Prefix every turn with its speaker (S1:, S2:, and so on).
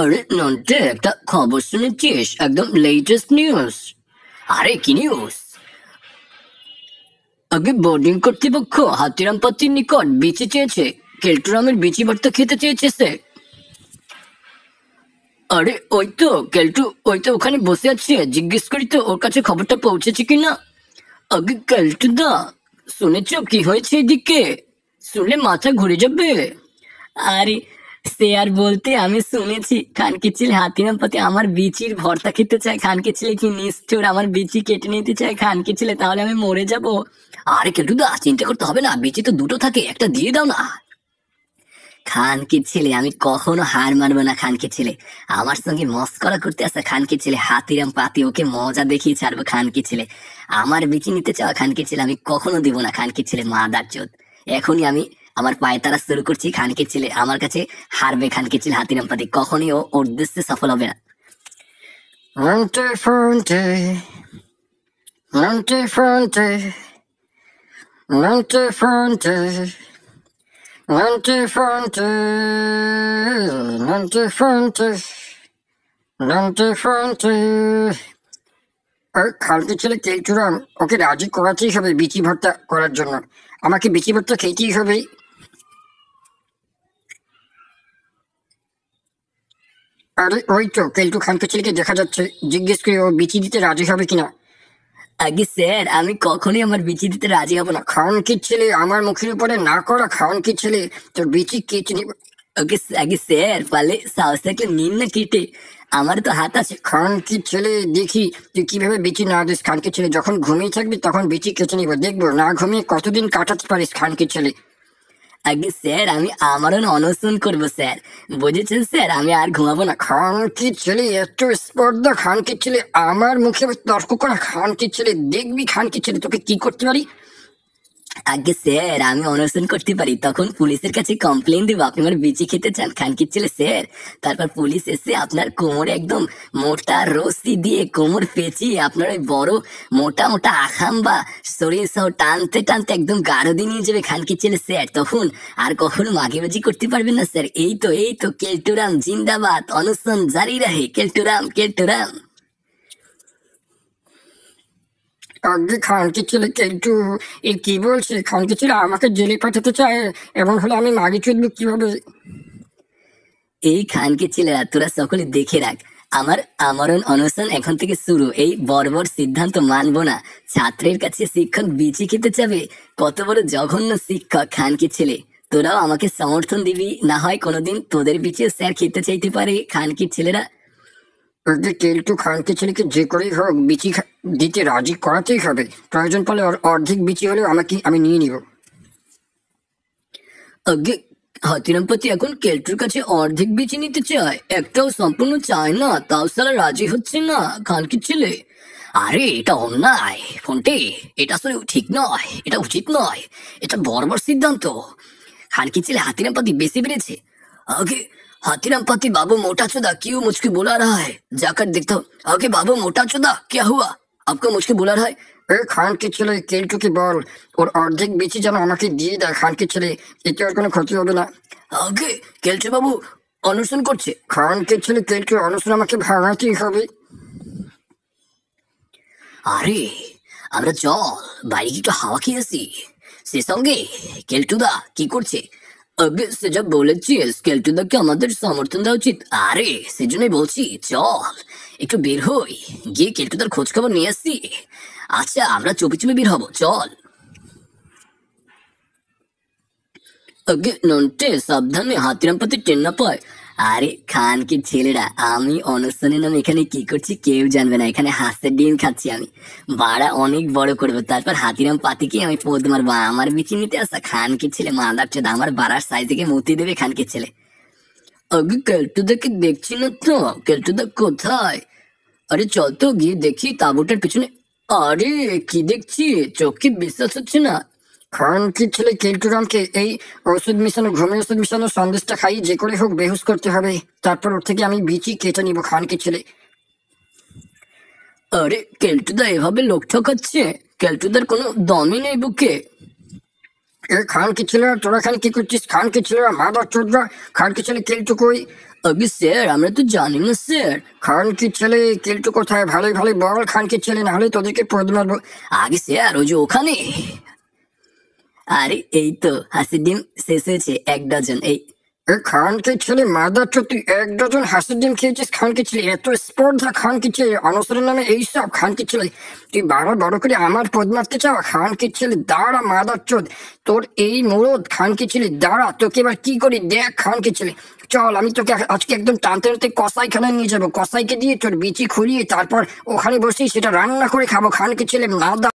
S1: আরে নন্টে, একটা খবর শুনেছিস? একদম লেটেস্ট নিউজ। আরে কি নিউজ? আগে বোর্ডিং কর্তৃপক্ষ হাতিরাম পাতির নিকট বিচি চেয়েছে। কেলটুরামের বিচি ভর্তা খেতে চেয়েছে সে। আরে ওই তো কেলটু, ওই তো ওখানে বসে আছে, জিজ্ঞেস করি তো ওর কাছে খবরটা পৌঁছেছে কিনা। আগে কেলটু দা, শুনেছ কি হয়েছে এদিকে? শুনলে মাথা ঘুরে যাবে। আরে সে আর বলতে, আমি শুনেছি খানকে ছেলে হাতিরাম পাতি আমার বিচির ভর্তা খেতে চায়। খানকে ছেলে কি নিষ্ঠুর, আমার বিচি কেটে নিতে চায় খানকে ছেলে, তাহলে আমি মরে যাব। আরে কেলটুদা, চিন্তা করতে হবে না, বিচি তো দুটো থাকে, একটা দিয়ে দাও না। খানকে ছেলে, আমি কখনো হার মানবো না। খানকে ছেলে আমার সঙ্গে মস্করা করতে আসে। খানকে ছেলে হাতিরাম পাতি, ওকে মজা দেখিয়ে ছাড়বো। খানকে ছেলে আমার বিচি নিতে চাওয়া, খানকে ছেলে আমি কখনো দিব না। খানকে ছেলে মাদার চোদ, এখনই আমি আমার পায়তারা শুরু করছি। খানকে ছেলে আমার কাছে হারবে। খানকে ছেলে হাতিরাম পাতি কখনই ওর উদ্দেশ্যে সফল হবে না। ফ্রন্টে ফ্রন্টে, ফ্রন্টে ফ্রন্টে, ফ্রন্টে ফ্রন্টে, ফ্রন্টে ফ্রন্টে, ফ্রন্টে ফ্রন্টে, ফ্রন্টে ফ্রন্টে। আর খালকে ছেলে কেলচুরাম, ওকে রাজি করাতেই হবে বিচি ভর্তা করার জন্য। আমাকে বিচি ভর্তা খেতেই হবে। আরে ওই তো কেলটু খানকে ছেলেকে দেখা যাচ্ছে, জিজ্ঞেস করে ও বিচি দিতে রাজি হবে কিনা। আগে স্যার, আমি কখনোই আমার বিচি দিতে রাজি হব না। খাওয়ানকে ছেলে, আমার মুখের উপরে না করা। খাওয়ানকে ছেলে তোর বিচি কেটে নিব। ওকে আগে স্যার, পালে সাহস থাকলে নিন না কেটে, আমার তো হাত আছে। খানকে ছেলে দেখি তুই কিভাবে বিচি না দিস। খানকে ছেলে যখন ঘুমিয়ে থাকবি তখন বিচি কেটে নিব, দেখবো না ঘুমিয়ে কতদিন কাটাতে পারিস খানকে ছেলে। আগে স্যার, আমি আমারও অনশন করবো স্যার, বুঝেছেন স্যার, আমি আর ঘুমাবো না। খানকে ছেলে এত স্পর্ধা, খানকে ছেলে আমার মুখে তর্ক করা। খানকে ছেলে দেখবি খানকে ছেলে তোকে কি করতে পারি। আগে স্যার, আমি অনশন করতে পারি, তখন পুলিশের কাছে কমপ্লেন দেবো আপনি আমার বিচি খেতে চান। খানকির ছেলে স্যার, তারপর পুলিশ এসে আপনার কোমরে একদম মোটা রশি দিয়ে কোমর পেঁচিয়ে আপনার ওই বড় মোটা মোটা আখাম বা শরীর সহ টানতে টানতে একদম গারদে নিয়ে যাবে খানকির ছেলে স্যার। তখন আর কখনো মাগিবাজি করতে পারবেন না স্যার। এই তো কেলটুরাম জিন্দাবাদ, অনশন জারি রাহে, কেলটুরাম কেলটুরাম। আগে খানকে ছেলে কেলটু এ কি বলছে? খানকে ছেলে আমাকে জেলে পাঠাতে চায়, এমন হলে আমি মাগি চুদবো কিভাবে? এই খানকে ছেলেরা তোরা সকলে দেখে রাখ, আমার আমরণ অনশন এখন থেকে শুরু। এই বর্বর সিদ্ধান্ত মানবো না। ছাত্রের কাছে শিক্ষক বিচি খেতে চাবে, কত বড় জঘন্য শিক্ষক খানকে ছেলে। তোরাও আমাকে সমর্থন দিবি, না হয় কোনোদিন তোদের বিচে স্যার খেতে চাইতে পারে খানকির ছেলেরা। ওকে কেলটু খানকে ছেলেকে যে করেই হোক বিচি দিতে রাজি করাতেই হবে। প্রয়োজন পড়লে অর্ধেক বিচি হলেও আমি নিয়ে নিব। আগে হাতিরামপতি এখন কেলটুর কাছে অর্ধেক বিচি নিতে চায়, একটাও সম্পূর্ণ চায় না, তাও সালা রাজি হচ্ছে না খানকির ছেলে। আরে এটা অন্যায় ফোনটে, এটা আসলে ঠিক নয়, এটা উচিত নয়, এটা বর্বর সিদ্ধান্ত। খানকির ছেলে हाथीराम बेसी बेड़ेছে। आगे हाथीराम पाती बाबू मोटा चोदा क्यों मुझको बुला रहा है, जाकर देखता हूँ। आगे बाबू मोटा चोदा क्या हुआ, आपको मुझको बुला रहा है। এ খানকে ছেলে কেলটুকে বল ওর অর্ধেক বেশি যেন আমাকে দিয়ে দেয়। খানকে ছেলে, এতে ওর কোনো ক্ষতি হবে না। আগে কেলটু বাবু অনশন করছে। খানকে ছেলে কেলটু অনশন আমাকে ভাঙাতেই হবে। আরে আমরা চল বাইরে একটু হাওয়া খেয়ে আসি। সে সঙ্গে কেলটুদা কি করছে? আগে সে যা বলেছিস কেলটুদাকে আমাদের সমর্থন দেওয়া উচিত। আরে সেজন্যই বলছি চল একটু বের হই, গিয়ে কেলটুদার খোঁজ খবর নিয়ে আসি। আচ্ছা আমরা চুপি চুপি বের হবো, চল। আগে নন্টে সাবধানে, হাতিরাম পাতি টেন না পায়। আরে খানকে ছেলেরা, আমি অনশনের নামে এখানে কি করছি কেউ জানবে না। এখানে হাঁসের ডিম খাচ্ছি আমি, বাড়া অনেক বড় করবো, তারপর হাতিরাম পাতিকে আমি পোদ মারবো। আমার বিচি নিতে আসা খানকে ছেলে মাদার চোদ আমার বাড়ার সাইজ থেকে মুতি দেবে খানকে ছেলে। আগে কেলটুদাকে দেখছি না তো, কেলটুদা কোথায়? আরে চল তো গিয়ে দেখি তাঁবুটার পিছনে। আরে কি দেখছি, চোখে বিশ্বাস হচ্ছে না। খানকে ছেলে কেলটুরামকে এই ওষুধ মিশানো, ঘুমের ওষুধ মিশানো সন্দেশটা খাই যে করে হোক বেহুশ করতে হবে, তারপর ওর থেকে আমি বিচি কেটে নিব খানকে ছেলে। আরে কেলটুদা এভাবে লোক ঠকাচ্ছে, কেলটুদার কোনো দমই নেই বুকে। এ খান কি ছেলেরা, তোরা খান কি করছিস? খান কি ছেলেরা, মাদার চোদরা, খান কি ছেলে কেলটু কই? আগে স্যার আমরা তো জানি না স্যার। খান কি ছেলে কেলটু কোথায়? ভালোই ভালোই বল খান কি ছেলে, না হলে তোদেরকে পদ মারবো। আগে স্যার ওই যে ওখানে। আরে এই তো হাসির ডিম শেষ হয়েছে 1 ডজন। এই খানকে ছেলে মাদার চোদ, তুই 1 ডজন হাঁসের ডিম খেয়েছিস? খানকে ছেলে এত স্পর্ধা খানকে ছেলে, অনসরের নামে এইসব খানকে ছেলে, তুই বড় করে আমার পদ মারতে চাও? খানকে ছেলে দাঁড়া মাদার চোদ, তোর এই মুরদ খানকে ছেলে দাঁড়া, তোকে এবার কি করি দেখ খানকে ছেলে। চল আমি তোকে আজকে একদম টানতে টানতে কসাইখানায় নিয়ে যাবো, কসাইকে দিয়ে তোর বিচি খুলিয়ে তারপর ওখানে বসেই সেটা রান্না করে খাবো খানকে ছেলে মাদার।